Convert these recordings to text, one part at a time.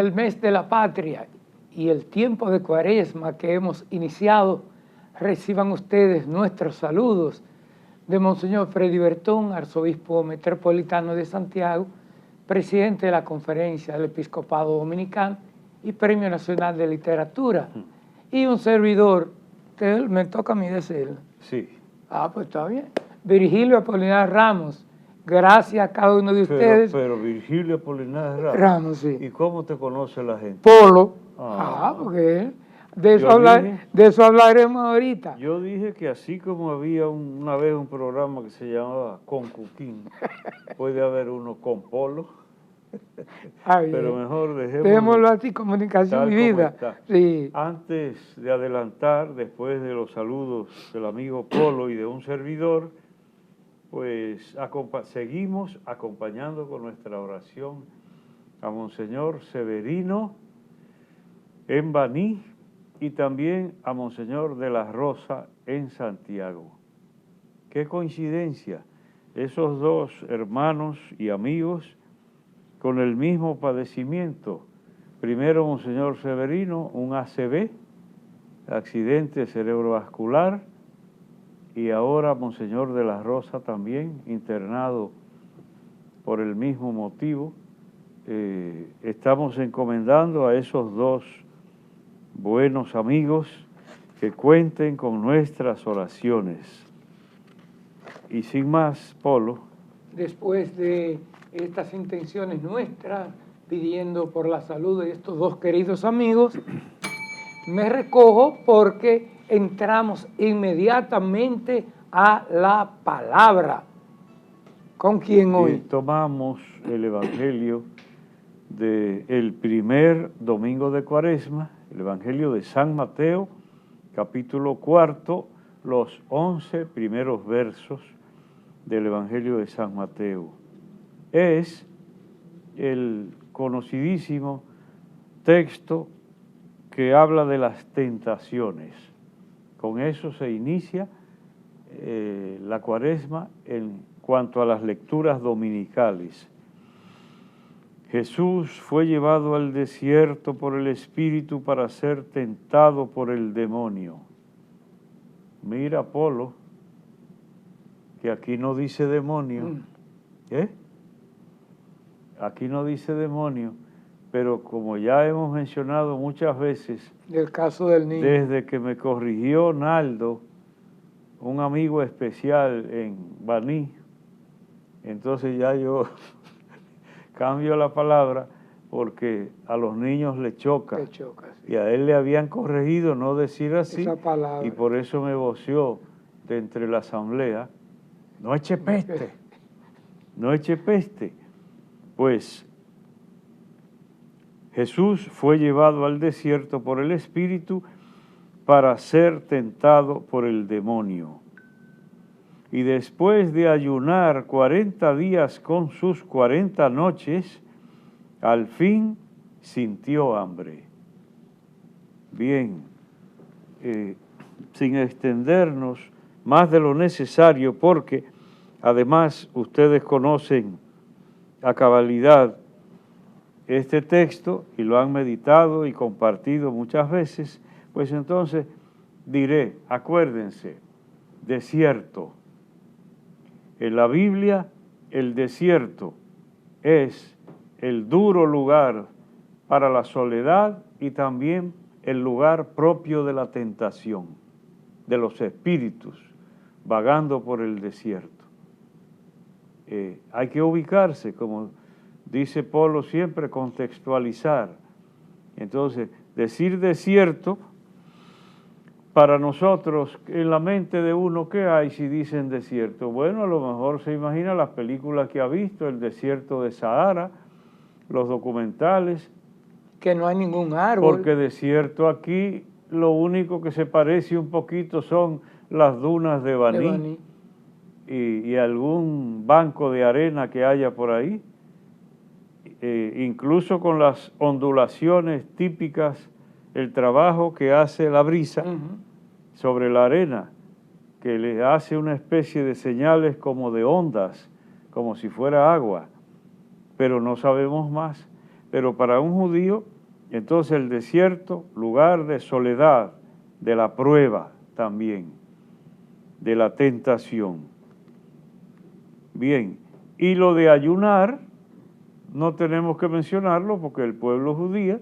el mes de la patria y el tiempo de Cuaresma que hemos iniciado, reciban ustedes nuestros saludos de Monseñor Freddy Bertón, arzobispo metropolitano de Santiago, presidente de la Conferencia del Episcopado Dominicano y Premio Nacional de Literatura. Y un servidor, me toca a mí decirlo. Sí. Pues está bien. Virgilio Apolinar Ramos. Gracias a cada uno de ustedes. Pero Virgilio Apolinar Ramos. Ramos, sí. ¿Y cómo te conoce la gente? Polo. Porque de eso hablaremos ahorita. Yo dije que así como había una vez un programa que se llamaba Con Cuquín, puede haber uno con Polo. Pero mejor dejémoslo así, comunicación y vida. Sí. Antes de adelantar, después de los saludos del amigo Polo y de un servidor, pues seguimos acompañando con nuestra oración a Monseñor Severino en Baní y también a Monseñor de la Rosa en Santiago. Qué coincidencia, esos dos hermanos y amigos con el mismo padecimiento. Primero Monseñor Severino, un ACV, accidente cerebrovascular, y ahora Monseñor de la Rosa también, internado por el mismo motivo. Estamos encomendando a esos dos buenos amigos que cuenten con nuestras oraciones. Y sin más, Polo. Después de estas intenciones nuestras, pidiendo por la salud de estos dos queridos amigos, me recojo porque entramos inmediatamente a la palabra. ¿Con quién hoy? Tomamos el Evangelio del primer domingo de Cuaresma, el Evangelio de San Mateo, capítulo 4, los 11 primeros versos del Evangelio de San Mateo. Es el conocidísimo texto que habla de las tentaciones. Con eso se inicia la Cuaresma en cuanto a las lecturas dominicales. Jesús fue llevado al desierto por el Espíritu para ser tentado por el demonio. Mira, Polo, que aquí no dice demonio. Aquí no dice demonio, pero como ya hemos mencionado muchas veces, el caso del niño, desde que me corrigió Naldo, un amigo especial en Baní, entonces ya yo cambio la palabra porque a los niños le choca. Sí. Y a él le habían corregido no decir así, y por eso me voció de entre la asamblea, no eche peste, no eche peste. Pues Jesús fue llevado al desierto por el Espíritu para ser tentado por el demonio. Y después de ayunar 40 días con sus 40 noches, al fin sintió hambre. Bien, sin extendernos más de lo necesario, porque además ustedes conocen a cabalidad este texto y lo han meditado y compartido muchas veces, pues entonces diré, acuérdense, desierto. En la Biblia, el desierto es el duro lugar para la soledad y también el lugar propio de la tentación, de los espíritus vagando por el desierto. Hay que ubicarse, como dice Polo siempre, contextualizar. Entonces, decir desierto, para nosotros, en la mente de uno, ¿qué hay si dicen desierto? Bueno, a lo mejor se imagina las películas que ha visto, el desierto de Sahara, los documentales. Que no hay ningún árbol. Porque desierto aquí, lo único que se parece un poquito son las dunas de Baní. Y algún banco de arena que haya por ahí, incluso con las ondulaciones típicas, el trabajo que hace la brisa sobre la arena, que le hace una especie de señales como de ondas, como si fuera agua, pero no sabemos más. Pero para un judío Entonces el desierto, lugar de soledad, de la prueba también, de la tentación. Bien, y lo de ayunar, no tenemos que mencionarlo porque el pueblo judío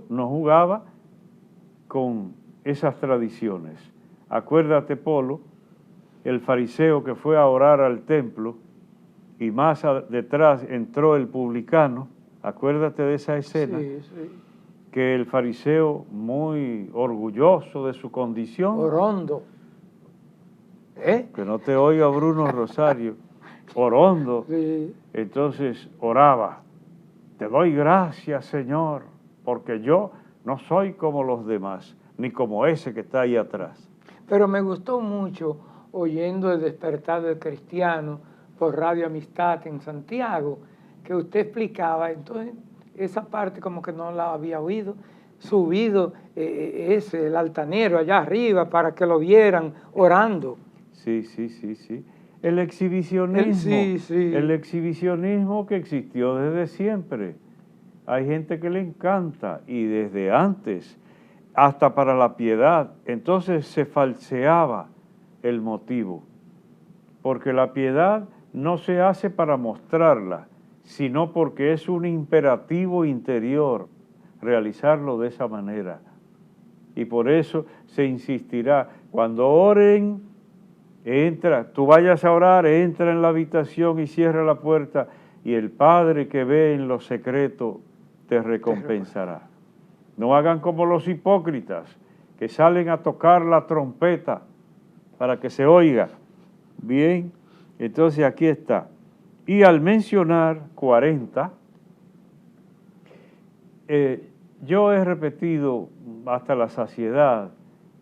no jugaba con esas tradiciones. Acuérdate, Polo, el fariseo que fue a orar al templo y más detrás entró el publicano. Acuérdate de esa escena. Sí, sí. Que el fariseo, muy orgulloso de su condición, Orondo. que no te oiga Bruno Rosario, orondo, Sí. entonces oraba, te doy gracias, Señor, porque yo no soy como los demás, ni como ese que está ahí atrás. Pero me gustó mucho oyendo El Despertar del Cristiano por Radio Amistad en Santiago, que usted explicaba, entonces esa parte como que no la había oído, subido el altanero allá arriba para que lo vieran orando. Sí. El exhibicionismo, el exhibicionismo que existió desde siempre. Hay gente que le encanta y desde antes, hasta para la piedad. Entonces se falseaba el motivo, porque la piedad no se hace para mostrarla, sino porque es un imperativo interior realizarlo de esa manera. Y por eso se insistirá, cuando oren, entra, tú vayas a orar, entra en la habitación y cierra la puerta, y el Padre que ve en lo secreto te recompensará. No hagan como los hipócritas, que salen a tocar la trompeta para que se oiga. Bien, entonces aquí está. Y al mencionar 40, yo he repetido hasta la saciedad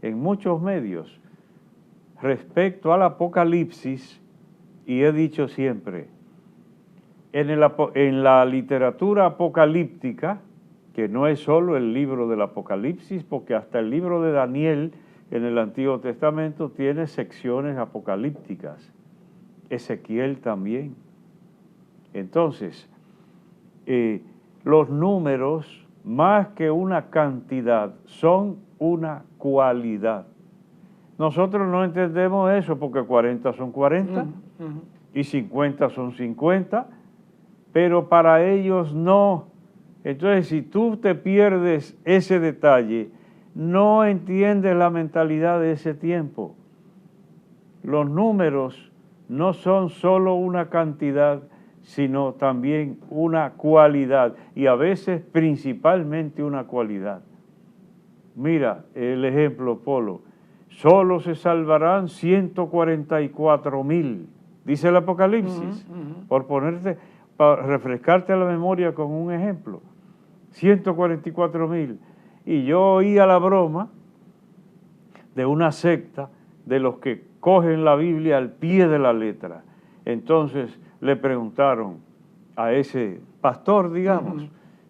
en muchos medios respecto al Apocalipsis, y he dicho siempre, en la literatura apocalíptica, que no es solo el libro del Apocalipsis, porque hasta el libro de Daniel en el Antiguo Testamento tiene secciones apocalípticas, Ezequiel también. Entonces, los números, más que una cantidad, son una cualidad. Nosotros no entendemos eso porque 40 son 40 y 50 son 50, pero para ellos no. Entonces, si tú te pierdes ese detalle, no entiendes la mentalidad de ese tiempo. Los números no son solo una cantidad, sino también una cualidad, y a veces principalmente una cualidad. Mira el ejemplo, Polo. Solo se salvarán 144,000, dice el Apocalipsis, por ponerte, para refrescarte la memoria con un ejemplo. 144,000. Y yo oía la broma de una secta de los que cogen la Biblia al pie de la letra. Entonces le preguntaron a ese pastor, digamos,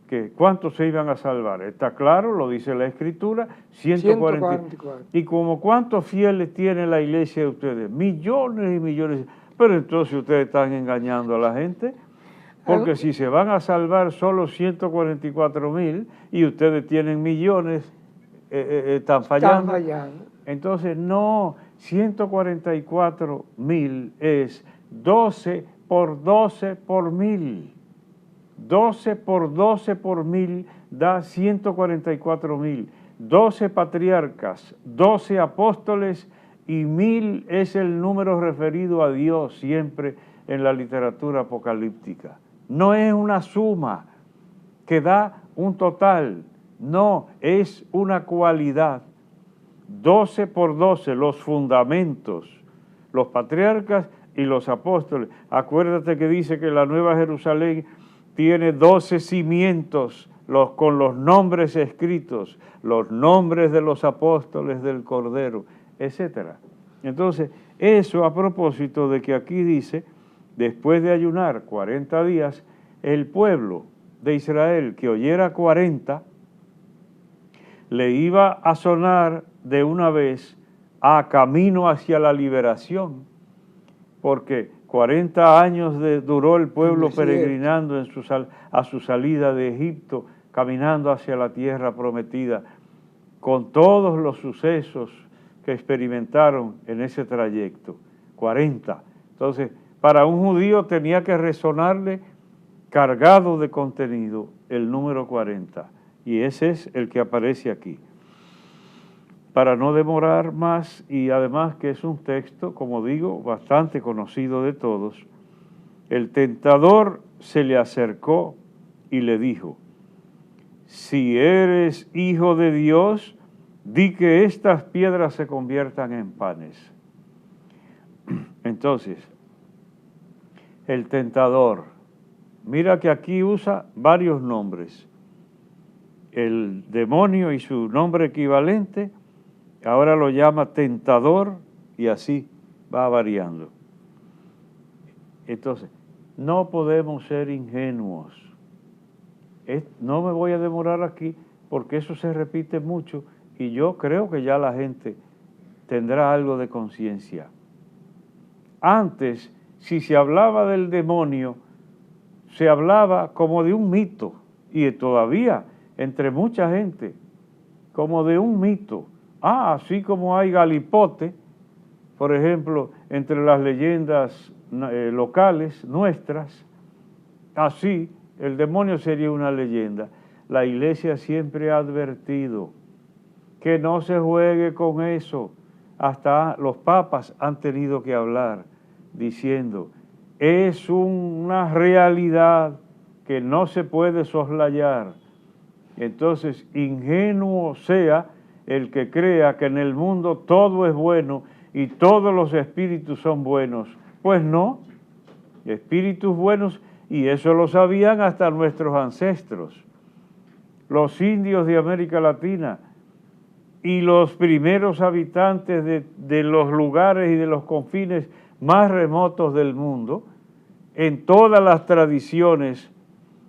que cuántos se iban a salvar. Está claro, lo dice la Escritura, 144. ¿Y como cuántos fieles tiene la iglesia de ustedes? Millones y millones. Pero entonces ustedes están engañando a la gente, porque si se van a salvar solo 144,000 y ustedes tienen millones, están fallando. Entonces no, 144,000 es 12 por 12 por 1000. 12 por 12 por 1000 da 144,000. 12 patriarcas, 12 apóstoles y 1000 es el número referido a Dios siempre en la literatura apocalíptica. No es una suma que da un total, no, es una cualidad. 12 por 12, los fundamentos, los patriarcas y los apóstoles. Acuérdate que dice que la Nueva Jerusalén tiene 12 cimientos con los nombres escritos, los nombres de los apóstoles del Cordero, etc. Entonces, eso a propósito de que aquí dice, después de ayunar 40 días, el pueblo de Israel que oyera 40, le iba a sonar de una vez a camino hacia la liberación, porque 40 años duró el pueblo peregrinando a su salida de Egipto caminando hacia la tierra prometida, con todos los sucesos que experimentaron en ese trayecto, 40. Entonces, para un judío tenía que resonarle cargado de contenido el número 40, y ese es el que aparece aquí. Para no demorar más, y además que es un texto, como digo, bastante conocido de todos, el tentador se le acercó y le dijo: si eres hijo de Dios, di que estas piedras se conviertan en panes. Entonces, el tentador, mira que aquí usa varios nombres. El demonio y su nombre equivalente, ahora lo llama tentador y así va variando. Entonces, no podemos ser ingenuos. No me voy a demorar aquí porque eso se repite mucho y yo creo que ya la gente tendrá algo de conciencia. Antes, si se hablaba del demonio, se hablaba como de un mito, y todavía entre mucha gente, como de un mito. Así como hay galipote, por ejemplo, entre las leyendas locales nuestras, así el demonio sería una leyenda. La Iglesia siempre ha advertido que no se juegue con eso. Hasta los papas han tenido que hablar diciendo, es una realidad que no se puede soslayar. Entonces, ingenuo sea el que crea que en el mundo todo es bueno y todos los espíritus son buenos. Pues no, espíritus buenos, y eso lo sabían hasta nuestros ancestros. Los indios de América Latina y los primeros habitantes de los lugares y de los confines más remotos del mundo, en todas las tradiciones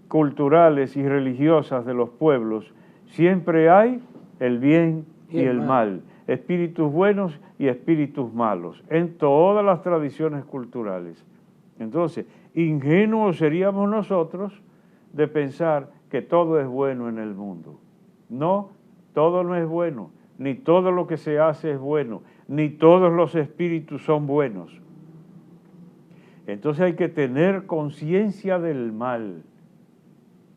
culturales y religiosas de los pueblos, siempre hay el bien y el mal, espíritus buenos y espíritus malos, en todas las tradiciones culturales. Entonces, ingenuos seríamos nosotros de pensar que todo es bueno en el mundo. No, todo no es bueno, ni todo lo que se hace es bueno, ni todos los espíritus son buenos. Entonces hay que tener conciencia del mal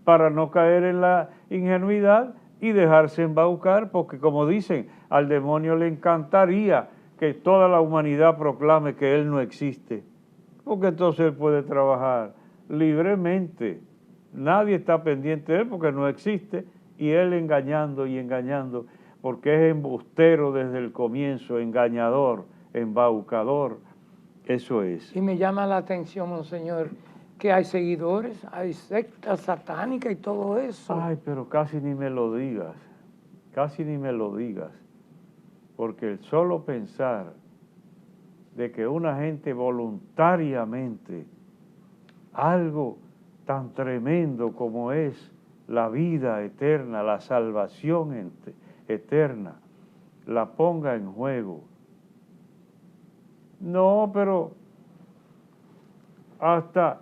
para no caer en la ingenuidad y dejarse embaucar, porque como dicen, al demonio le encantaría que toda la humanidad proclame que él no existe, porque entonces él puede trabajar libremente. Nadie está pendiente de él porque no existe, y él engañando y engañando, porque es embustero desde el comienzo, engañador, embaucador, eso es. Y me llama la atención, monseñor, que hay seguidores, hay sectas satánicas y todo eso. Ay, pero casi ni me lo digas, porque el solo pensar de que una gente voluntariamente, algo tan tremendo como es la vida eterna, la salvación eterna, la ponga en juego. No, pero hasta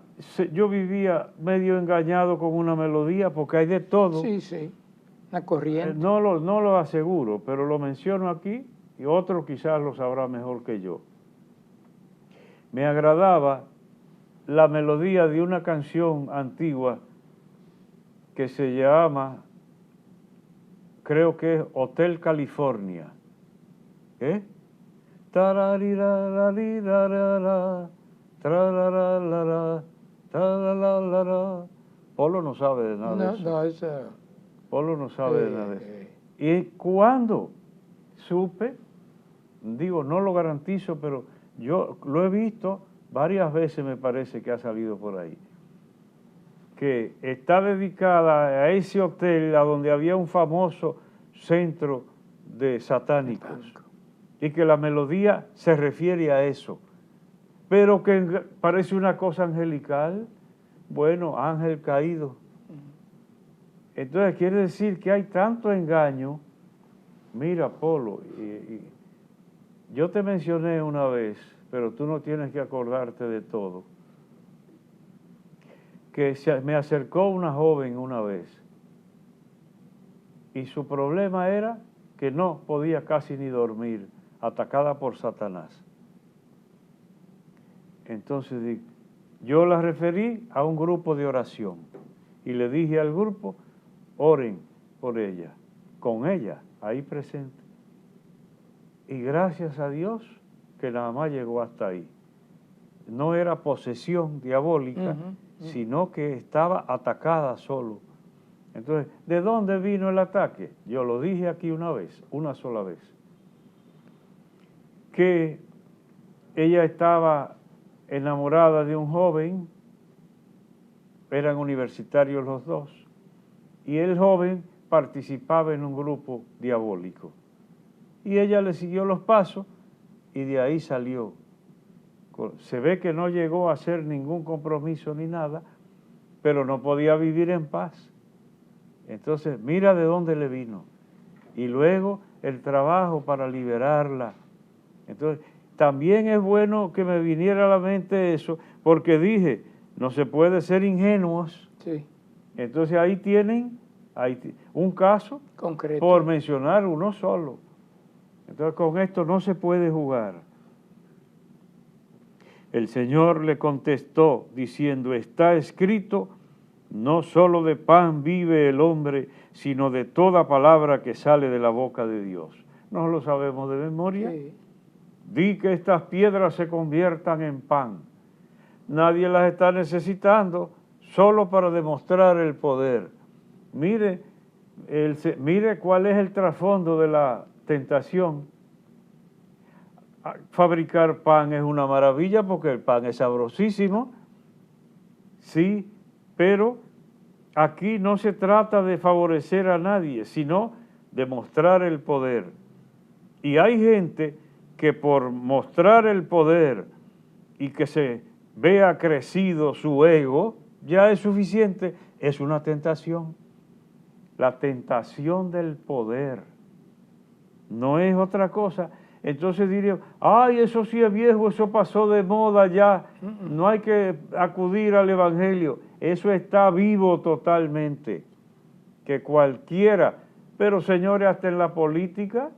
yo vivía medio engañado con una melodía, porque hay de todo. Sí, sí, la corriente. No lo aseguro, pero lo menciono aquí y otro quizás lo sabrá mejor que yo. Me agradaba la melodía de una canción antigua que se llama, creo que es Hotel California. ¿Eh? Polo no sabe de nada de eso. Polo no sabe de nada de eso. Y cuando supe, digo, no lo garantizo, pero yo lo he visto varias veces, me parece que ha salido por ahí, que está dedicada a ese hotel a donde había un famoso centro de satánicos, y que la melodía se refiere a eso, pero que parece una cosa angelical. Bueno, ángel caído. Entonces quiere decir que hay tanto engaño. Mira, Polo, yo te mencioné una vez, pero tú no tienes que acordarte de todo, que me acercó una joven una vez y su problema era que no podía casi ni dormir, atacada por Satanás. Entonces yo la referí a un grupo de oración y le dije al grupo, oren por ella, con ella, ahí presente. Y gracias a Dios que nada más llegó hasta ahí. No era posesión diabólica, sino que estaba atacada solo. Entonces, ¿de dónde vino el ataque? Yo lo dije aquí una sola vez. Que ella estaba enamorada de un joven, eran universitarios los dos, y el joven participaba en un grupo diabólico. Y ella le siguió los pasos y de ahí salió. Se ve que no llegó a hacer ningún compromiso ni nada, pero no podía vivir en paz. Entonces, mira de dónde le vino. Y luego el trabajo para liberarla. Entonces, también es bueno que me viniera a la mente eso, porque dije, no se puede ser ingenuos. Sí. Entonces ahí tienen un caso concreto, por mencionar uno solo. Entonces con esto no se puede jugar. El Señor le contestó diciendo, está escrito, no solo de pan vive el hombre, sino de toda palabra que sale de la boca de Dios. ¿No lo sabemos de memoria? Sí. Di que estas piedras se conviertan en pan. Nadie las está necesitando, solo para demostrar el poder. Mire cuál es el trasfondo de la tentación. Fabricar pan es una maravilla porque el pan es sabrosísimo, sí, pero aquí no se trata de favorecer a nadie, sino de mostrar el poder. Y hay gente que por mostrar el poder y que se vea crecido su ego, ya es suficiente, es una tentación. La tentación del poder no es otra cosa. Entonces diría, ay, eso sí es viejo, eso pasó de moda ya, no hay que acudir al Evangelio. Eso está vivo totalmente, que cualquiera, pero señores, hasta en la política,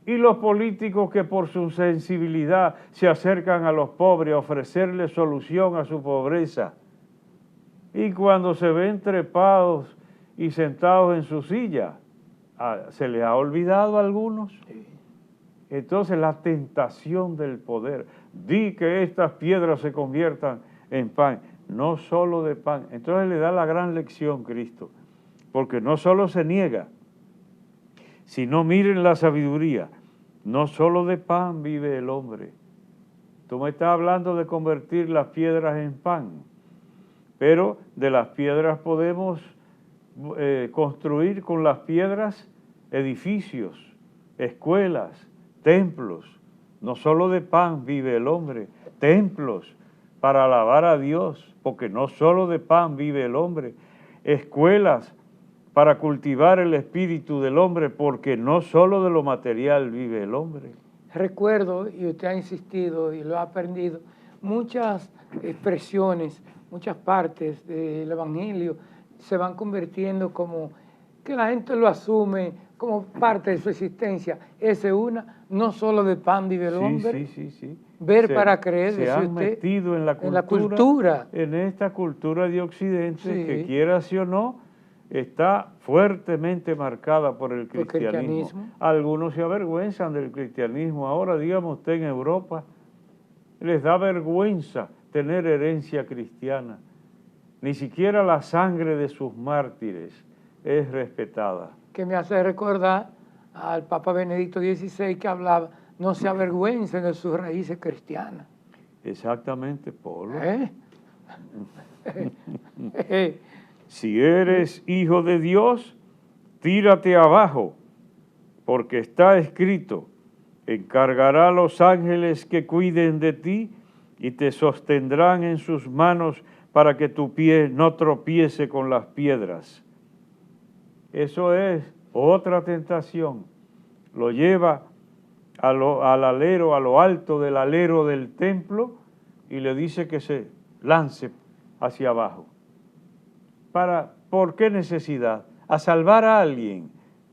y los políticos que por su sensibilidad se acercan a los pobres a ofrecerles solución a su pobreza, y cuando se ven trepados y sentados en su silla, se les ha olvidado a algunos. Entonces la tentación del poder, di que estas piedras se conviertan en pan, no solo de pan. Entonces le da la gran lección Cristo, porque no solo se niega, sino miren la sabiduría, no solo de pan vive el hombre. Tú me estás hablando de convertir las piedras en pan, pero de las piedras podemos construir con las piedras edificios, escuelas, templos. No solo de pan vive el hombre, templos para alabar a Dios, porque no solo de pan vive el hombre, escuelas para cultivar el espíritu del hombre, porque no solo de lo material vive el hombre. Recuerdo, y usted ha insistido y lo ha aprendido, muchas expresiones, muchas partes del Evangelio se van convirtiendo como que la gente lo asume como parte de su existencia. Esa es una, no solo de pan vive el hombre. Sí. Ver para creer, se han metido en la cultura, en esta cultura de Occidente, sí, que quiera sí o no, está fuertemente marcada por el cristianismo. Algunos se avergüenzan del cristianismo. Ahora, digamos usted, en Europa, les da vergüenza tener herencia cristiana. Ni siquiera la sangre de sus mártires es respetada. Que me hace recordar al Papa Benedicto XVI que hablaba, no se avergüencen de sus raíces cristianas. Exactamente, Polo. Si eres hijo de Dios, tírate abajo, porque está escrito, encargará a los ángeles que cuiden de ti y te sostendrán en sus manos para que tu pie no tropiece con las piedras. Eso es otra tentación. Lo lleva al alero, a lo alto del alero del templo y le dice que se lance hacia abajo. ¿Por qué necesidad? A salvar a alguien.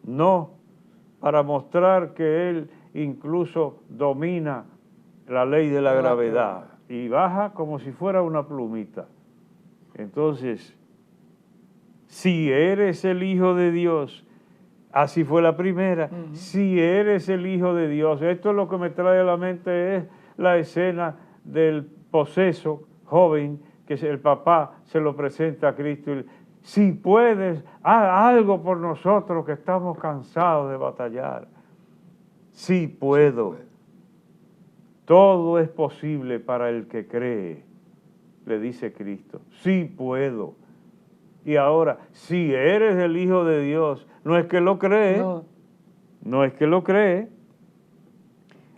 No, para mostrar que Él incluso domina la ley de la gravedad y baja como si fuera una plumita. Entonces, si eres el Hijo de Dios, así fue la primera, si eres el Hijo de Dios, esto es lo que me trae a la mente, es la escena del poseso joven, que el papá se lo presenta a Cristo y si puedes, haz algo por nosotros que estamos cansados de batallar. Sí puedo. Todo es posible para el que cree, le dice Cristo. Sí puedo. Y ahora, si eres el Hijo de Dios, no es que lo cree, no es que lo cree.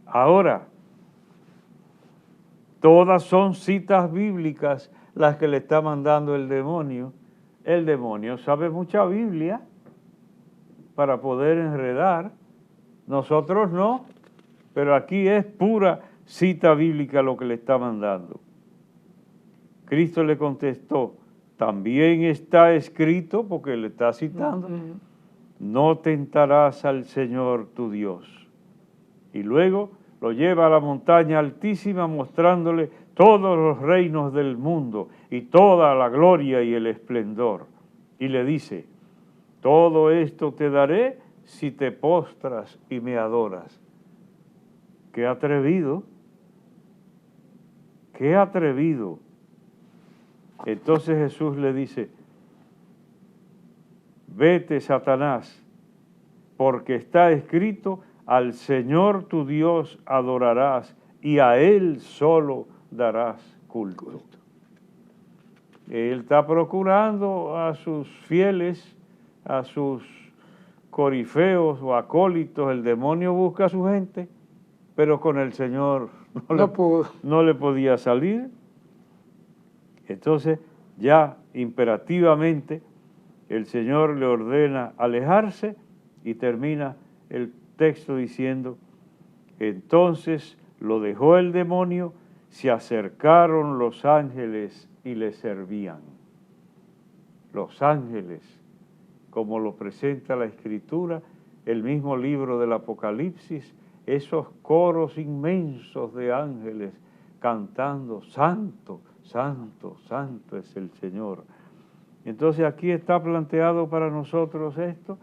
Ahora, todas son citas bíblicas las que le está mandando el demonio. El demonio sabe mucha Biblia para poder enredar. Nosotros no, pero aquí es pura cita bíblica lo que le está mandando. Cristo le contestó, también está escrito, porque le está citando, no tentarás al Señor tu Dios. Y luego lo lleva a la montaña altísima mostrándole todos los reinos del mundo y toda la gloria y el esplendor. Y le dice, todo esto te daré si te postras y me adoras. ¡Qué atrevido! ¡Qué atrevido! Entonces Jesús le dice, vete, Satanás, porque está escrito, al Señor tu Dios adorarás y a Él solo darás culto. Él está procurando a sus fieles, a sus corifeos o acólitos, el demonio busca a su gente, pero con el Señor no le podía salir. Entonces ya imperativamente el Señor le ordena alejarse y termina el texto diciendo, entonces lo dejó el demonio, se acercaron los ángeles y le servían. Los ángeles, como lo presenta la Escritura, el mismo libro del Apocalipsis, esos coros inmensos de ángeles cantando, santo, santo, santo es el Señor. Entonces aquí está planteado para nosotros esto,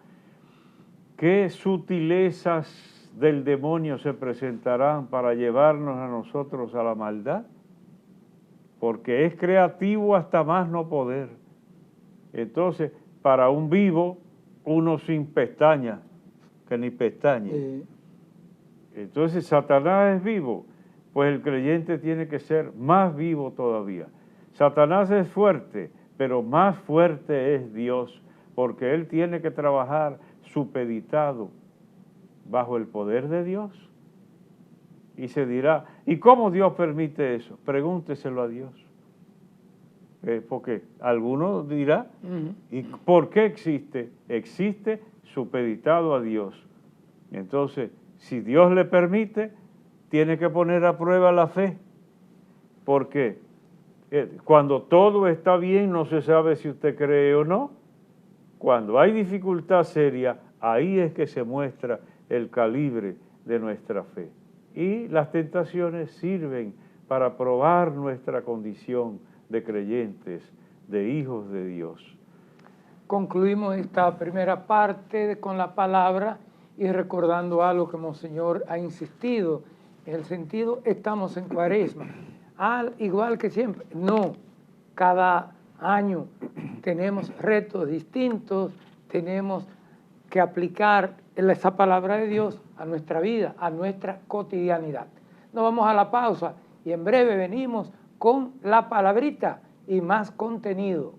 qué sutilezas del demonio se presentarán para llevarnos a nosotros a la maldad, porque es creativo hasta más no poder. Entonces, para un vivo, uno sin pestaña, que ni pestañe. Entonces, Satanás es vivo, pues el creyente tiene que ser más vivo todavía. Satanás es fuerte, pero más fuerte es Dios, porque él tiene que trabajar supeditado bajo el poder de Dios. Y se dirá, ¿y cómo Dios permite eso? Pregúnteselo a Dios. Porque alguno dirá, ¿y por qué existe? Existe supeditado a Dios. Entonces, si Dios le permite, tiene que poner a prueba la fe. Porque cuando todo está bien, no se sabe si usted cree o no. Cuando hay dificultad seria, ahí es que se muestra el calibre de nuestra fe. Y las tentaciones sirven para probar nuestra condición de creyentes, de hijos de Dios. Concluimos esta primera parte con la palabra y recordando algo que Monseñor ha insistido, en el sentido, estamos en Cuaresma, al igual que siempre. No, cada año tenemos retos distintos, tenemos que aplicar esa palabra de Dios a nuestra vida, a nuestra cotidianidad. Nos vamos a la pausa y en breve venimos con la palabrita y más contenido.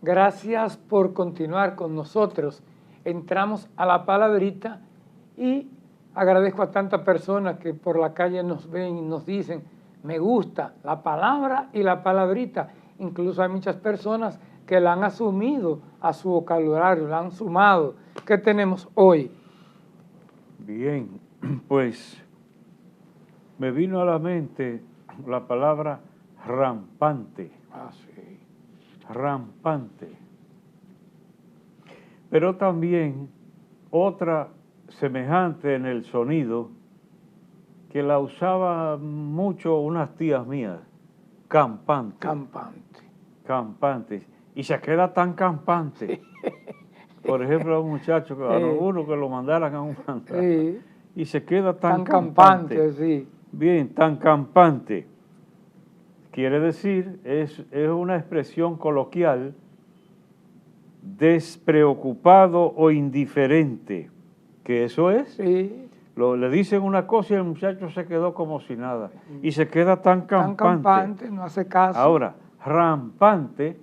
Gracias por continuar con nosotros. Entramos a la palabrita y agradezco a tantas personas que por la calle nos ven y nos dicen, me gusta la palabra y la palabrita. Incluso hay muchas personas que la han asumido a su vocabulario, la han sumado. ¿Qué tenemos hoy? Bien, pues me vino a la mente la palabra rampante. Ah, sí. Rampante. Pero también otra semejante en el sonido que la usaba mucho unas tías mías, campante. Campante. Campante. Y se queda tan campante. Por ejemplo, a un muchacho, a uno que lo mandaran a un mandado. Sí. Y se queda tan campante, sí. Bien, tan campante. Quiere decir, es una expresión coloquial, despreocupado o indiferente. ¿Qué eso es? Sí. Le dicen una cosa y el muchacho se quedó como si nada. Y se queda tan campante. Tan campante, no hace caso. Ahora, rampante,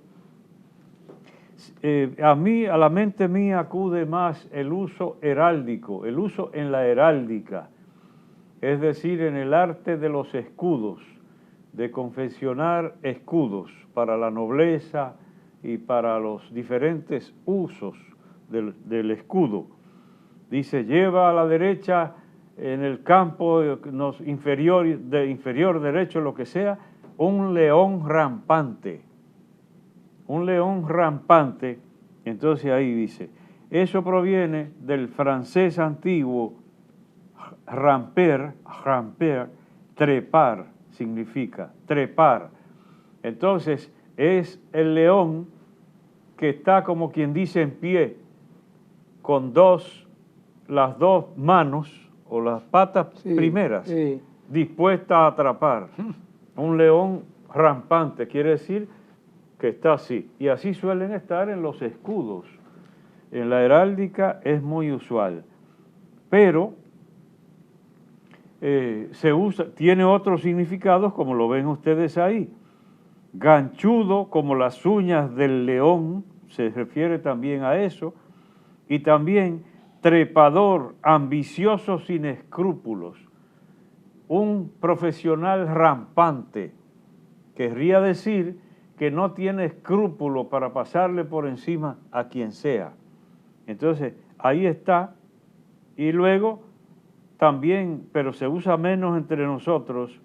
a la mente mía acude más el uso heráldico, el uso en la heráldica, es decir, en el arte de los escudos, de confeccionar escudos para la nobleza y para los diferentes usos del escudo. Dice, lleva a la derecha en el campo inferior derecho, lo que sea, un león rampante. Un león rampante. Entonces ahí dice, eso proviene del francés antiguo, ramper, trepar, significa trepar. Entonces es el león que está como quien dice en pie, con las dos manos o las patas primeras dispuestas a atrapar. Un león rampante quiere decir que está así. Y así suelen estar en los escudos. En la heráldica es muy usual. Pero tiene otros significados como lo ven ustedes ahí. Ganchudo como las uñas del león, se refiere también a eso. Y también trepador, ambicioso sin escrúpulos, un profesional rampante, querría decir que no tiene escrúpulo para pasarle por encima a quien sea. Entonces, ahí está, y luego también, pero se usa menos entre nosotros,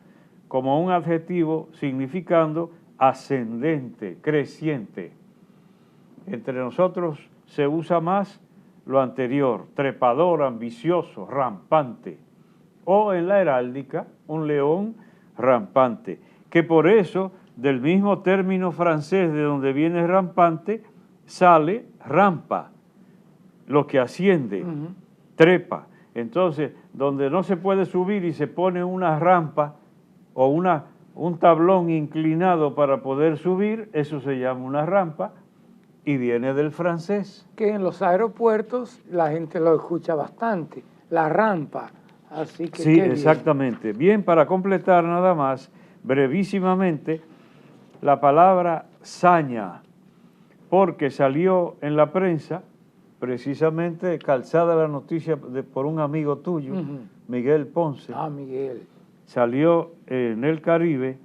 como un adjetivo significando ascendente, creciente. Entre nosotros se usa más lo anterior, trepador, ambicioso, rampante. O en la heráldica, un león rampante. Que por eso, del mismo término francés de donde viene rampante, sale rampa, lo que asciende, trepa. Entonces, donde no se puede subir y se pone una rampa o un tablón inclinado para poder subir, eso se llama una rampa. Y viene del francés. Que en los aeropuertos la gente lo escucha bastante, la rampa. Así que sí, exactamente. Bien, para completar nada más, brevísimamente, la palabra saña, porque salió en la prensa, precisamente calzada la noticia por un amigo tuyo, Miguel Ponce. Ah, Miguel. Salió en el Caribe.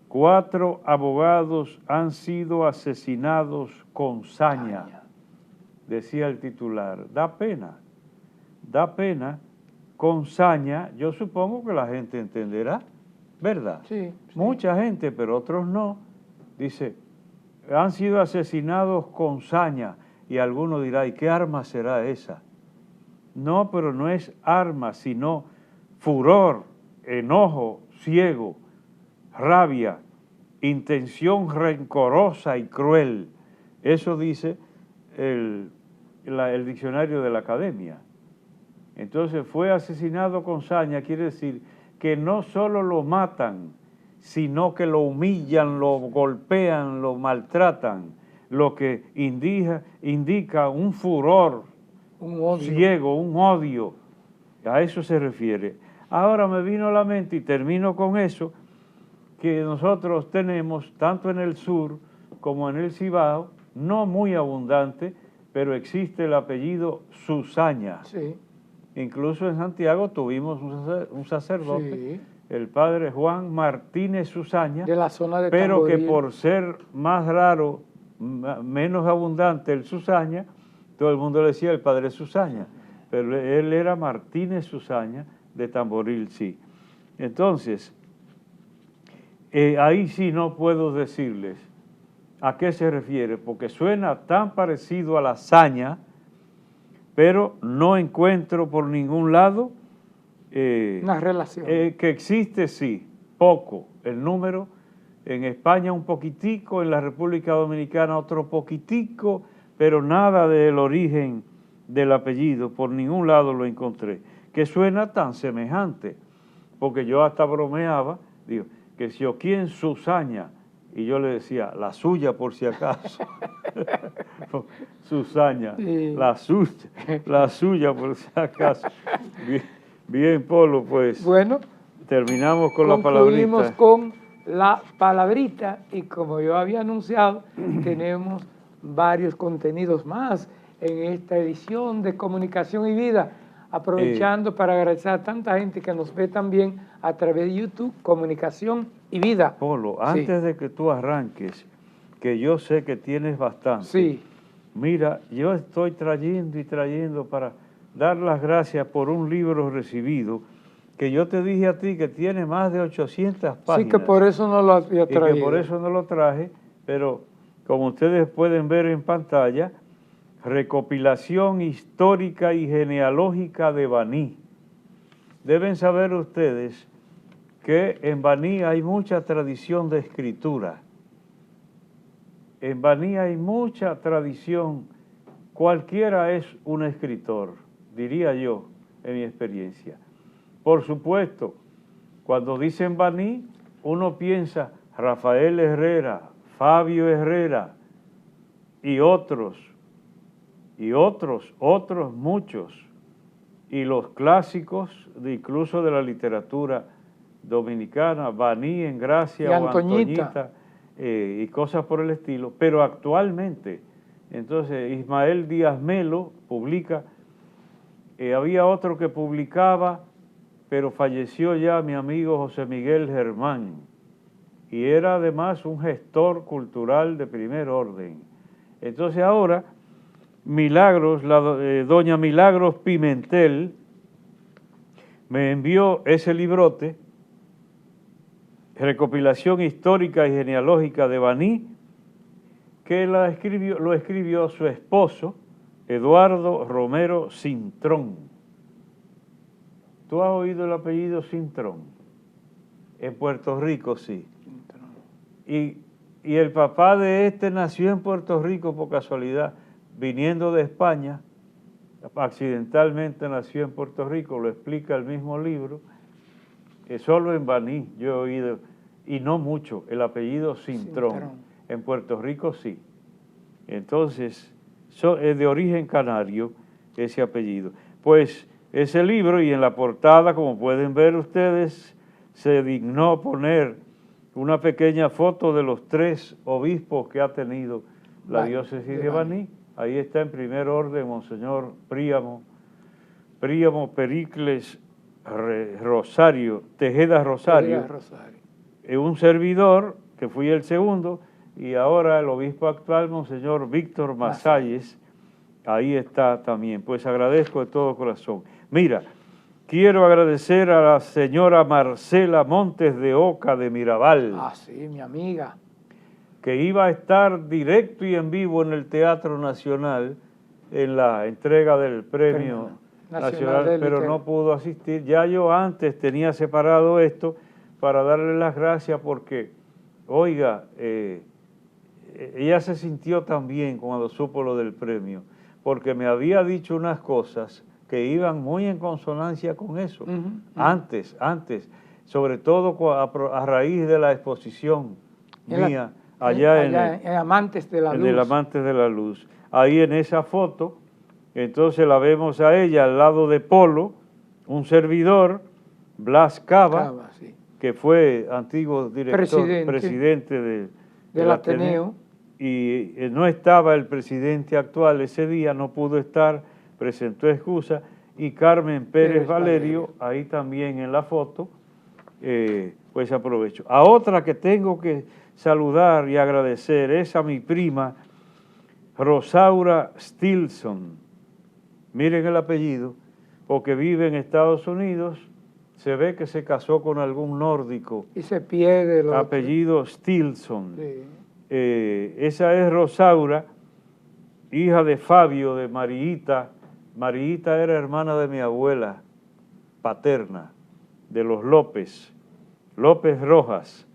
4 abogados han sido asesinados con saña, decía el titular. Da pena, con saña. Yo supongo que la gente entenderá, ¿verdad? Sí. Mucha gente, pero otros no. Dice, han sido asesinados con saña. Y alguno dirá, ¿y qué arma será esa? No, pero no es arma, sino furor, enojo, ciego, rabia, intención rencorosa y cruel. Eso dice el diccionario de la Academia. Entonces fue asesinado con saña, quiere decir que no solo lo matan, sino que lo humillan, lo golpean, lo maltratan, lo que indica un furor, un odio ciego, un odio. A eso se refiere. Ahora me vino a la mente, y termino con eso, que nosotros tenemos, tanto en el sur como en el Cibao, no muy abundante, pero existe el apellido Susaña. Sí. Incluso en Santiago tuvimos un sacerdote, Sí. el padre Juan Martínez Susaña, De la zona de pero Tamboril. que por ser más raro, menos abundante el Susaña, todo el mundo le decía el padre Susaña, pero él era Martínez Susaña de Tamboril, sí. Entonces, ahí sí no puedo decirles a qué se refiere, porque suena tan parecido a la saña, pero no encuentro por ningún lado una relación. que existe, sí, poco el número. En España un poquitico, en la República Dominicana otro poquitico, pero nada del origen del apellido, por ningún lado lo encontré, que suena tan semejante, porque yo hasta bromeaba, digo, que si o quién Susaña, y yo le decía, la suya por si acaso, Susaña, Sí. la suya por si acaso. Bien, Polo, pues Bueno, terminamos con la concluimos palabrita. con la palabrita y como yo había anunciado, tenemos varios contenidos más en esta edición de Comunicación y Vida, aprovechando para agradecer a tanta gente que nos ve también a través de YouTube, Comunicación y Vida. Polo, Sí. antes de que tú arranques, que yo sé que tienes bastante, Sí. mira, yo estoy trayendo y trayendo para dar las gracias por un libro recibido que yo te dije a ti que tiene más de 800 páginas. Sí, que por eso no lo había traído. Y que por eso no lo traje, pero como ustedes pueden ver en pantalla, recopilación histórica y genealógica de Baní. Deben saber ustedes que en Baní hay mucha tradición de escritura. En Baní hay mucha tradición. Cualquiera es un escritor, diría yo, en mi experiencia. Por supuesto, cuando dicen Baní, uno piensa Rafael Herrera, Fabio Herrera y otros muchos. Y los clásicos, incluso de la literatura dominicana, Baní, Engracia, y Antoñita, y cosas por el estilo. Pero actualmente, entonces Ismael Díaz Melo publica, había otro que publicaba, pero falleció ya mi amigo José Miguel Germán, y era además un gestor cultural de primer orden. Entonces ahora, Milagros, doña Milagros Pimentel, me envió ese librote, Recopilación Histórica y Genealógica de Baní, que lo escribió su esposo, Eduardo Romero Cintrón. ¿Tú has oído el apellido Cintrón? En Puerto Rico, sí. Y el papá de este nació en Puerto Rico por casualidad, viniendo de España, accidentalmente nació en Puerto Rico, lo explica el mismo libro, solo en Baní yo he oído, y no mucho, el apellido Cintrón. En Puerto Rico sí. Entonces, es de origen canario ese apellido. Pues ese libro, y en la portada, como pueden ver ustedes, se dignó poner una pequeña foto de los 3 obispos que ha tenido la diócesis de Baní. Ahí está en primer orden Monseñor Príamo Pericles Rosario, Tejeda Rosario. Un servidor, que fui el segundo, y ahora el obispo actual, Monseñor Víctor Masalles, ahí está también. Pues agradezco de todo corazón. Mira, quiero agradecer a la señora Marcela Montes de Oca de Mirabal. Ah, sí, mi amiga. Que iba a estar directo y en vivo en el Teatro Nacional en la entrega del Premio Nacional, pero no pudo asistir. Ya yo antes tenía separado esto para darle las gracias porque, oiga, ella se sintió tan bien cuando supo lo del premio, porque me había dicho unas cosas que iban muy en consonancia con eso, antes, sobre todo a raíz de la exposición mía, allá en Amantes de la Luz. En el Amantes de la Luz. Ahí en esa foto, entonces la vemos a ella al lado de Polo, un servidor, Blas Cava, sí, que fue antiguo director, presidente del Ateneo. no estaba el presidente actual ese día, no pudo estar, presentó excusa, y Carmen Pérez Valerio, ahí también en la foto, pues aprovecho. A otra que tengo que saludar y agradecer es a mi prima Rosaura Stilson. Miren el apellido, porque vive en Estados Unidos, se ve que se casó con algún nórdico. Y se pierde el apellido Stilson. Sí. Esa es Rosaura, hija de Fabio, de Mariita. Mariita era hermana de mi abuela paterna, de los López Rojas.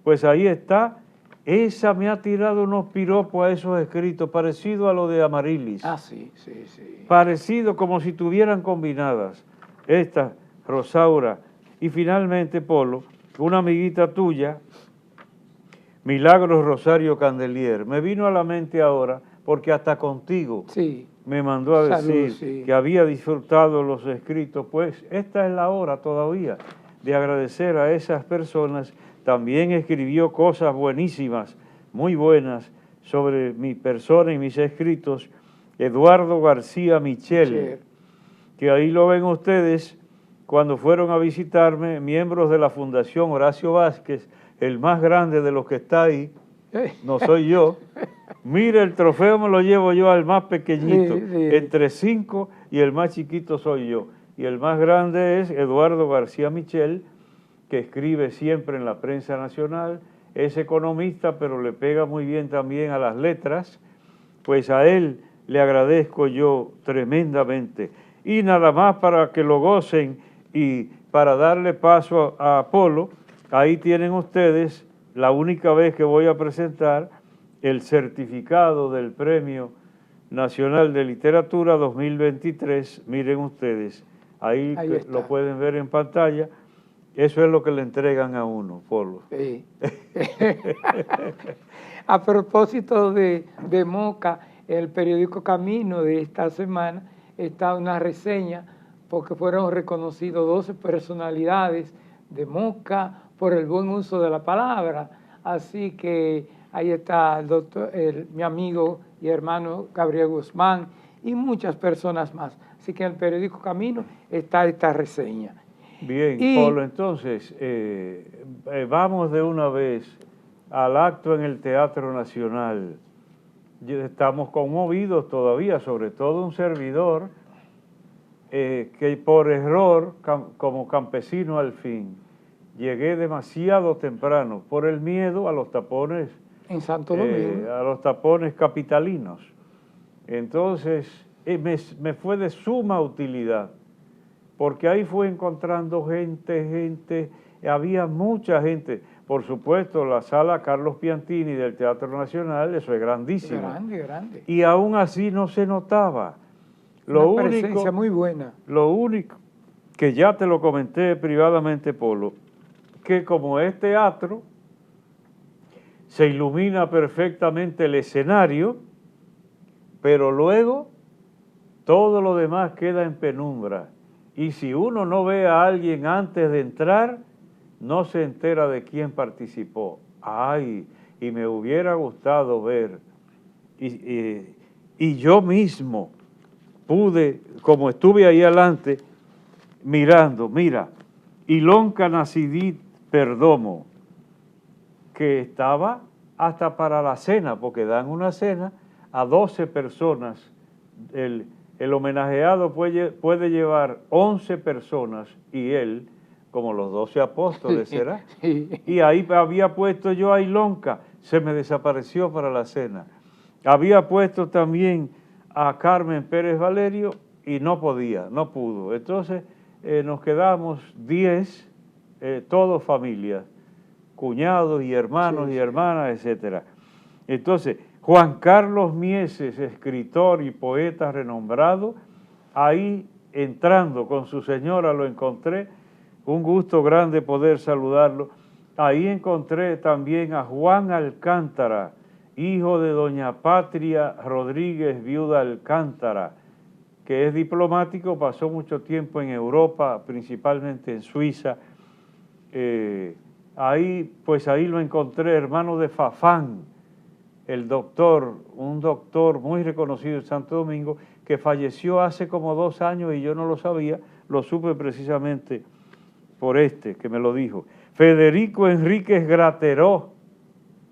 Pues ahí está. Esa me ha tirado unos piropos a esos escritos, parecido a lo de Amarilis. Ah, sí, sí, sí. Parecido, como si estuvieran combinadas. Esta, Rosaura. Y finalmente, Polo, una amiguita tuya, Milagros Rosario Candelier. Me vino a la mente ahora, porque hasta contigo me mandó a decir que había disfrutado los escritos. Pues esta es la hora todavía de agradecer a esas personas. También escribió cosas buenísimas, muy buenas, sobre mi persona y mis escritos, Eduardo García Michel, que ahí lo ven ustedes cuando fueron a visitarme, miembros de la Fundación Horacio Vázquez, el más grande de los que está ahí, no soy yo. Mire, el trofeo me lo llevo yo al más pequeñito, entre 5, y el más chiquito soy yo. Y el más grande es Eduardo García Michel, que escribe siempre en la prensa nacional, es economista, pero le pega muy bien también a las letras. Pues a él le agradezco yo tremendamente. Y nada más para que lo gocen y para darle paso a Apolo, ahí tienen ustedes la única vez que voy a presentar el certificado del Premio Nacional de Literatura 2023. Miren ustedes, ahí lo pueden ver en pantalla. Eso es lo que le entregan a uno, Polo. Sí. A propósito de Moca, el periódico Camino de esta semana está una reseña porque fueron reconocidos 12 personalidades de Moca por el buen uso de la palabra. Así que ahí está mi amigo y hermano Gabriel Guzmán y muchas personas más. Así que en el periódico Camino está esta reseña. Bien, Polo, entonces vamos de una vez al acto en el Teatro Nacional. Estamos conmovidos todavía, sobre todo un servidor que por error, como campesino al fin, llegué demasiado temprano por el miedo a los tapones en Santo Domingo, a los tapones capitalinos. Entonces me fue de suma utilidad, porque ahí fue encontrando gente, había mucha gente. Por supuesto, la sala Carlos Piantini del Teatro Nacional, eso es grandísimo. Grande. Y aún así no se notaba. Una presencia muy buena. Lo único que ya te lo comenté privadamente, Polo, que como es teatro, se ilumina perfectamente el escenario, pero luego todo lo demás queda en penumbra. Y si uno no ve a alguien antes de entrar, no se entera de quién participó. Ay, y me hubiera gustado ver. Y yo mismo pude, como estuve ahí adelante, mirando, mira, Ilonka Nacidit Perdomo, que estaba hasta para la cena, porque dan una cena a 12 personas. El homenajeado puede llevar 11 personas y él, como los 12 apóstoles, ¿será? Y ahí había puesto yo a Ilonka, se me desapareció para la cena. Había puesto también a Carmen Pérez Valerio y no pudo. Entonces nos quedamos 10, todos familias, cuñados y hermanos y hermanas, etcétera. Entonces, Juan Carlos Mieses, escritor y poeta renombrado, ahí entrando con su señora lo encontré, un gusto grande poder saludarlo. Ahí encontré también a Juan Alcántara, hijo de doña Patria Rodríguez, viuda Alcántara, que es diplomático, pasó mucho tiempo en Europa, principalmente en Suiza. Ahí lo encontré, hermano de Fafán, un doctor muy reconocido en Santo Domingo, que falleció hace como 2 años y yo no lo sabía, lo supe precisamente por que me lo dijo. Federico Enríquez Grateró,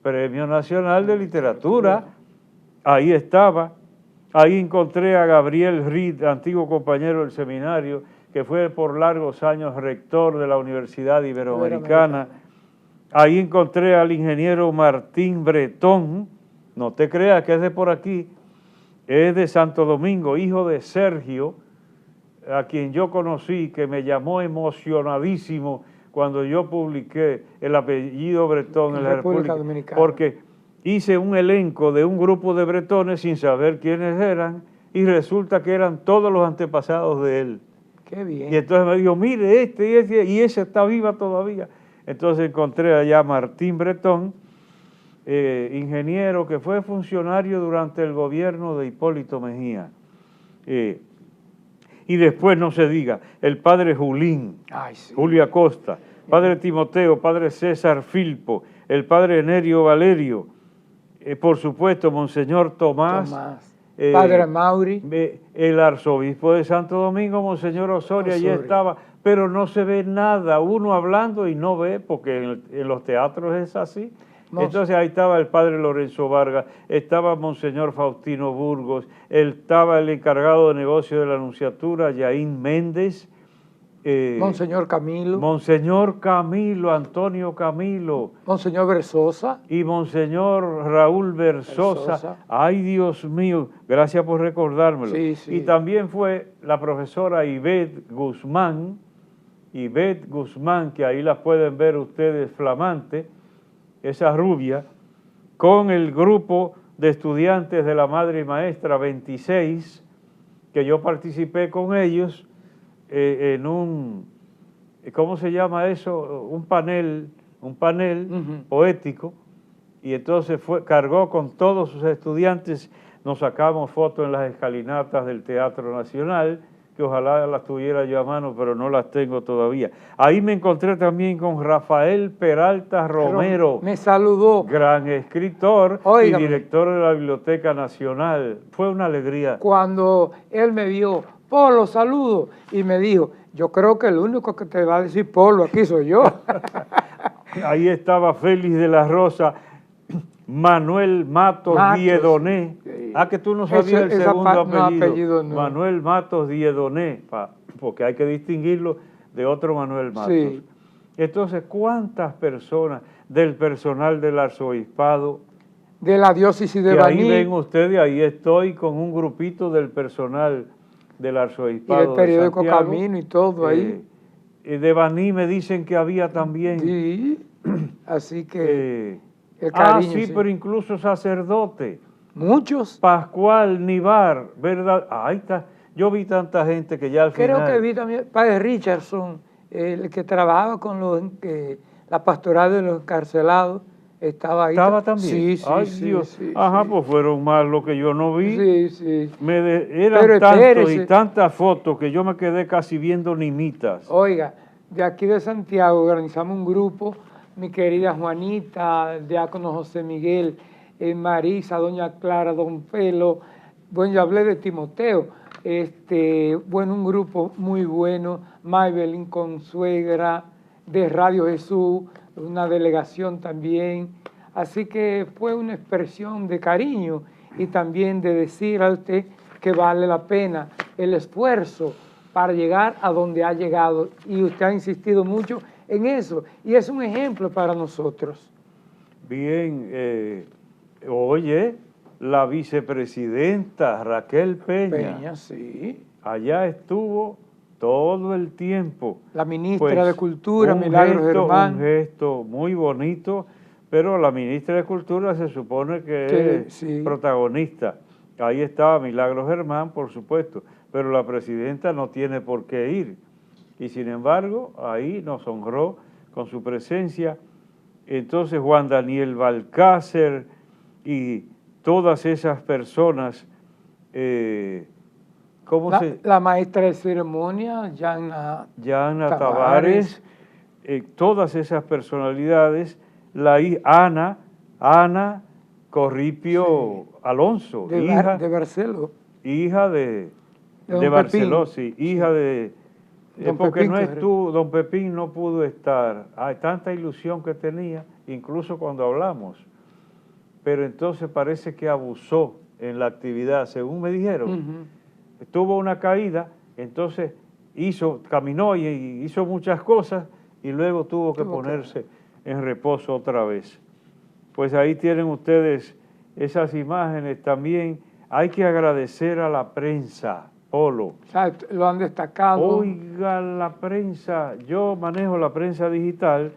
Premio Nacional de Literatura, ahí estaba. Ahí encontré a Gabriel Reed, antiguo compañero del seminario, que fue por largos años rector de la Universidad Iberoamericana. Ahí encontré al ingeniero Martín Bretón, no te creas que es de por aquí, es de Santo Domingo, hijo de Sergio, a quien yo conocí, que me llamó emocionadísimo cuando yo publiqué el apellido Bretón en la República Dominicana, porque hice un elenco de un grupo de bretones sin saber quiénes eran y resulta que eran todos los antepasados de él. Qué bien. Y entonces me dijo, mire, y ese está viva todavía. Entonces encontré allá a Martín Bretón, ingeniero que fue funcionario durante el gobierno de Hipólito Mejía. Y después, no se diga, el padre Julín, sí, Julio Acosta, padre Timoteo, padre César Filpo, el padre Nerio Valerio, por supuesto, Monseñor Tomás, padre Mauri, el arzobispo de Santo Domingo, Monseñor Osorio, ya estaba, pero no se ve nada, uno hablando y no ve, porque en los teatros es así. Entonces ahí estaba el padre Lorenzo Vargas, estaba Monseñor Faustino Burgos, estaba el encargado de negocio de la Anunciatura, Yaín Méndez, Monseñor Camilo. Monseñor Camilo, Antonio Camilo. Monseñor Versosa. Y Monseñor Raúl Versosa. Ay, Dios mío, gracias por recordármelo. Sí, sí. Y también fue la profesora Ivette Guzmán, que ahí la pueden ver ustedes flamante, esa rubia, con el grupo de estudiantes de la Madre y Maestra 26, que yo participé con ellos, en un, ¿cómo se llama eso? Un panel poético, y entonces cargó con todos sus estudiantes, nos sacamos fotos en las escalinatas del Teatro Nacional, que ojalá las tuviera yo a mano, pero no las tengo todavía. Ahí me encontré también con Rafael Peralta Romero. Me saludó. Gran escritor. Óigame, y director de la Biblioteca Nacional. Fue una alegría. Cuando él me vio, Polo, saludo, y me dijo, yo creo que el único que te va a decir Polo aquí soy yo. Ahí estaba Félix de la Rosa, Manuel Matos Diedoné. Sí. Que tú no sabías el segundo apellido. No. Manuel Matos Diedoné, porque hay que distinguirlo de otro Manuel Matos. Sí. Entonces, ¿cuántas personas del personal del arzobispado? De la diócesis de Baní. Ahí ven ustedes, ahí estoy con un grupito del personal del arzobispado. Y del periódico de Camino y todo ahí. De Baní me dicen que había también. Sí, así que... el cariño, sí, pero incluso sacerdote. Muchos. Pascual Nivar, ¿verdad? Ahí está. Yo vi tanta gente que ya al final... Creo que vi también padre Richardson, el que trabajaba con la pastoral de los encarcelados, estaba ahí. ¿Estaba también? Sí, sí, ay, sí, Dios. Sí, ajá, sí. Pues fueron más lo que yo no vi. Sí, sí. Eran tantos y tantas fotos que yo me quedé casi viendo nimitas. Oiga, de aquí de Santiago organizamos un grupo, mi querida Juanita, el diácono José Miguel, Marisa, doña Clara, don Pelo, bueno, yo hablé de Timoteo, bueno, un grupo muy bueno, Maybelline Consuegra, de Radio Jesús, una delegación también, así que fue una expresión de cariño y también de decir a usted que vale la pena el esfuerzo para llegar a donde ha llegado, y usted ha insistido mucho en eso, y es un ejemplo para nosotros. Bien, oye, la vicepresidenta Raquel Peña, sí. Allá estuvo todo el tiempo. La ministra de Cultura, Milagros Germán. Un gesto muy bonito, pero la ministra de Cultura se supone que es protagonista. Ahí estaba Milagros Germán, por supuesto, pero la presidenta no tiene por qué ir. Y sin embargo, ahí nos honró con su presencia. Entonces Juan Daniel Balcácer y todas esas personas, la maestra de ceremonia, Yana Tavares, todas esas personalidades, Ana, Corripio Alonso, de Barceló. Hija de don Barceló, Pepín. sí, hija de... Don porque Pepín no Torres. estuvo, don Pepín no pudo estar. Hay tanta ilusión que tenía, incluso cuando hablamos. Pero entonces parece que abusó en la actividad, según me dijeron. Tuvo una caída, entonces caminó y hizo muchas cosas y luego tuvo que ponerse en reposo otra vez. Pues ahí tienen ustedes esas imágenes. También hay que agradecer a la prensa, Polo. Exacto, lo han destacado. Oiga, la prensa, yo manejo la prensa digital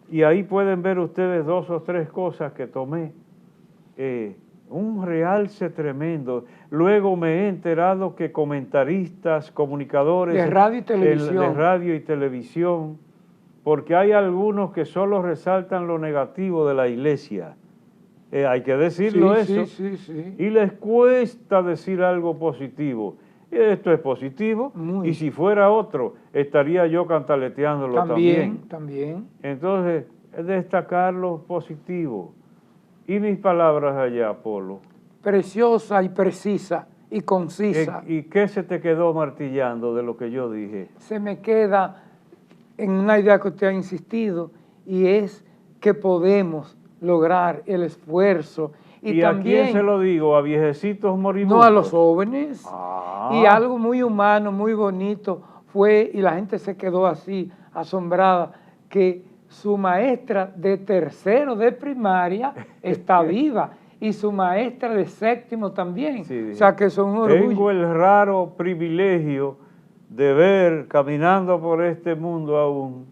y ahí pueden ver ustedes 2 o 3 cosas que tomé. Un realce tremendo. Luego me he enterado que comentaristas, comunicadores de radio y televisión, porque hay algunos que solo resaltan lo negativo de la iglesia. Hay que decirlo eso. Sí. Y les cuesta decir algo positivo. Esto es positivo, y si fuera otro, estaría yo cantaleteándolo también. Entonces, destacar lo positivo. Y mis palabras allá, Polo. Preciosa y precisa y concisa. ¿Y qué se te quedó martillando de lo que yo dije? Se me queda en una idea que usted ha insistido, y es que podemos lograr el esfuerzo. ¿Y también, a quién se lo digo? ¿A viejecitos moribundos? No, a los jóvenes. Y algo muy humano, muy bonito fue, y la gente se quedó así, asombrada, que su maestra de tercero de primaria está viva, y su maestra de séptimo también. Sí, o sea que son un orgullo. Tengo el raro privilegio de ver caminando por este mundo aún.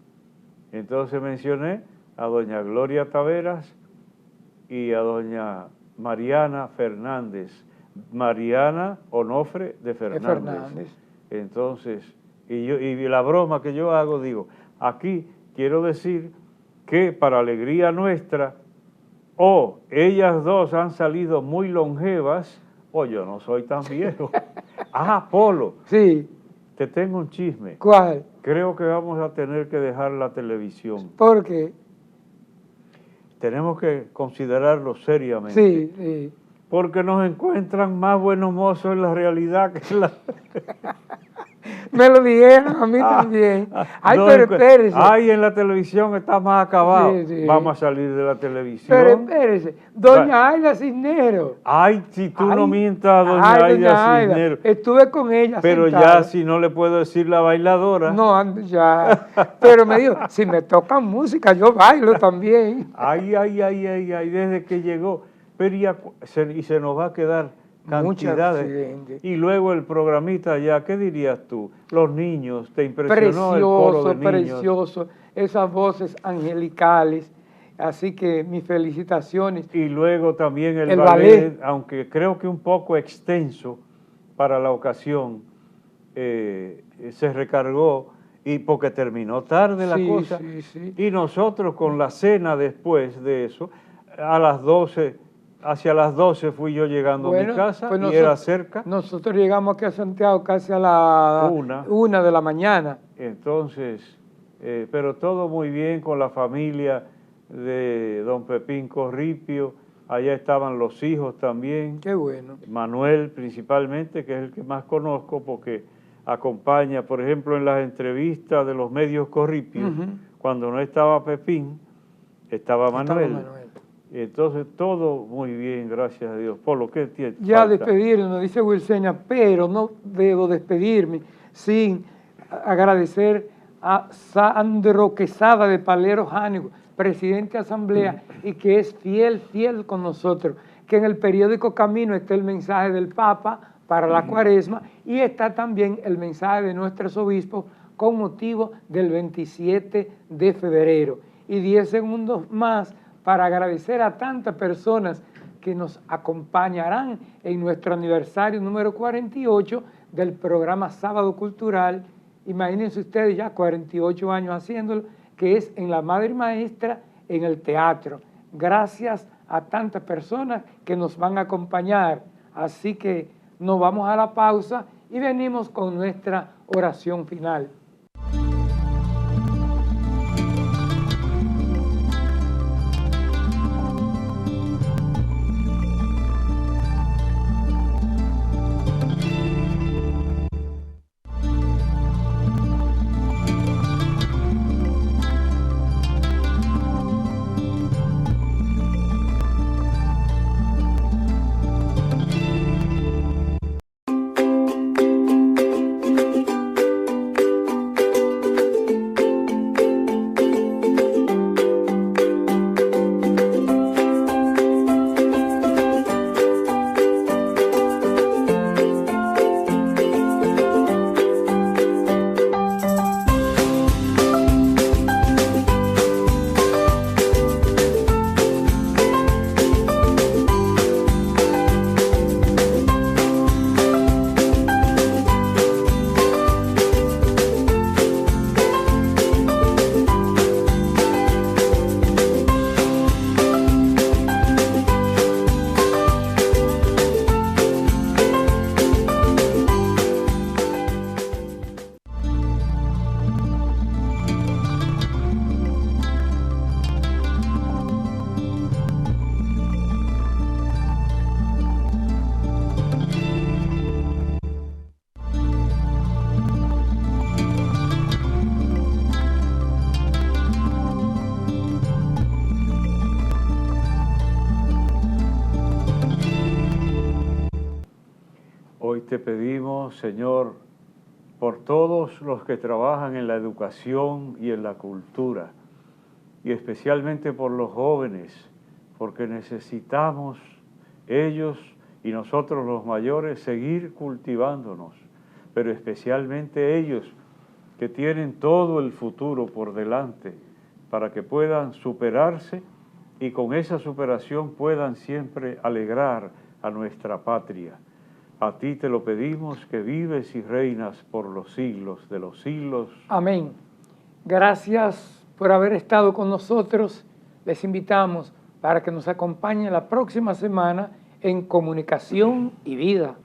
Entonces mencioné a doña Gloria Taveras y a doña Mariana Fernández, Mariana Onofre de Fernández. Entonces, y la broma que yo hago, digo, aquí quiero decir que para alegría nuestra, ellas dos han salido muy longevas, o yo no soy tan viejo. Polo. Sí. Te tengo un chisme. ¿Cuál? Creo que vamos a tener que dejar la televisión. ¿Por qué? Tenemos que considerarlo seriamente. Sí. Porque nos encuentran más buenos mozos en la realidad que en la... Me lo dijeron a mí también. Pero espérese. En la televisión está más acabado. Sí. Vamos a salir de la televisión. Pero espérese. Doña Aida Cisneros. Si tú no mientas a doña Aida Cisneros. Estuve con ella Pero sentada. Ya si no le puedo decir la bailadora. No, ya. Pero me dijo, si me tocan música, yo bailo también. Desde que llegó. Pero y se nos va a quedar cantidades. Y luego el programita ya, ¿qué dirías tú? Los niños, ¿te impresionó el coro de niños? Precioso, esas voces angelicales. Así que mis felicitaciones. Y luego también el ballet, aunque creo que un poco extenso para la ocasión, se recargó, y porque terminó tarde la cosa. Sí. Y nosotros con la cena después de eso, a las 12... Hacia las 12 fui yo llegando a mi casa, y era cerca. Nosotros llegamos aquí a Santiago casi a la 1 de la mañana. Entonces, pero todo muy bien con la familia de don Pepín Corripio. Allá estaban los hijos también. Qué bueno. Manuel principalmente, que es el que más conozco porque acompaña, por ejemplo, en las entrevistas de los medios Corripio, cuando no estaba Pepín, estaba Manuel. Entonces, todo muy bien, gracias a Dios. Por lo que tiene. Ya despedirnos, dice Wilseña, pero no debo despedirme sin agradecer a Sandro Quesada de Palero Jánigo, presidente de Asamblea, y que es fiel con nosotros, que en el periódico Camino está el mensaje del Papa para la Cuaresma, y está también el mensaje de nuestros obispos con motivo del 27 de febrero. Y 10 segundos más para agradecer a tantas personas que nos acompañarán en nuestro aniversario número 48 del programa Sábado Cultural. Imagínense ustedes ya 48 años haciéndolo, que es en la Madre Maestra, en el teatro. Gracias a tantas personas que nos van a acompañar. Así que nos vamos a la pausa y venimos con nuestra oración final. te pedimos, Señor, por todos los que trabajan en la educación y en la cultura, y especialmente por los jóvenes, porque necesitamos ellos y nosotros los mayores seguir cultivándonos, pero especialmente ellos que tienen todo el futuro por delante para que puedan superarse y con esa superación puedan siempre alegrar a nuestra patria. A ti te lo pedimos, que vives y reinas por los siglos de los siglos. Amén. Gracias por haber estado con nosotros. Les invitamos para que nos acompañen la próxima semana en Comunicación y Vida.